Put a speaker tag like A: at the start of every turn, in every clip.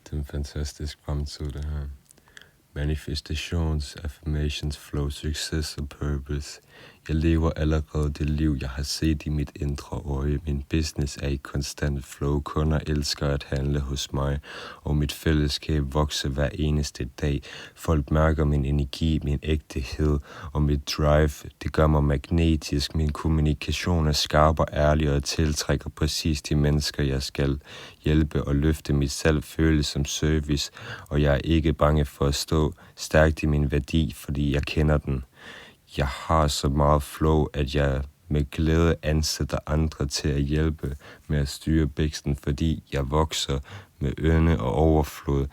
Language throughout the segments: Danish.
A: Det er en fantastisk fremtid, det her. Manifestations, affirmations, flow, success og purpose. Jeg lever allerede det liv, jeg har set i mit indre øje. Min business er i konstant flow. Kunder elsker at handle hos mig, og mit fællesskab vokser hver eneste dag. Folk mærker min energi, min ægtehed og mit drive. Det gør mig magnetisk. Min kommunikation er skarp og ærlig og tiltrækker præcis de mennesker, jeg skal hjælpe og løfte. Mit salg føles som service, og jeg er ikke bange for at stå stærkt i min værdi, fordi jeg kender den. Jeg har så meget flow, at jeg med glæde ansætter andre til at hjælpe med at styre bæksten, fordi jeg vokser med ynde og overflod.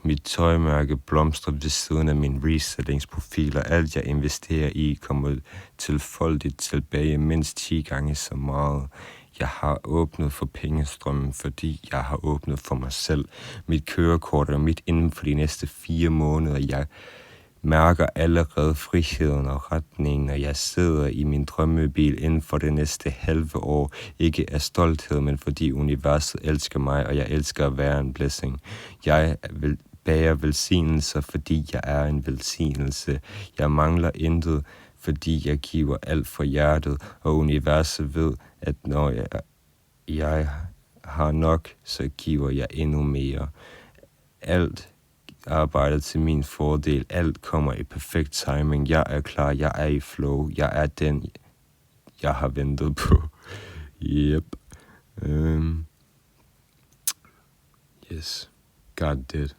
A: Mit tøjmærke blomstrer ved siden af mine resellingsprofiler. Alt jeg investerer i kommer tilfoldigt tilbage mindst 10 gange så meget. Jeg har åbnet for pengestrømmen, fordi jeg har åbnet for mig selv. Mit kørekort er mit inden for de næste 4 måneder. Jeg mærker allerede friheden og retningen, når jeg sidder i min drømmebil inden for det næste halve år. Ikke af stolthed, men fordi universet elsker mig, og jeg elsker at være en blessing. Jeg bærer velsignelser, fordi jeg er en velsignelse. Jeg mangler intet, fordi jeg giver alt fra hjertet, og universet ved, at når jeg har nok, så giver jeg endnu mere. Alt arbejder til min fordel. Alt kommer i perfekt timing. Jeg er klar. Jeg er i flow. Jeg er den, jeg har ventet på. Yep. Yes. God did.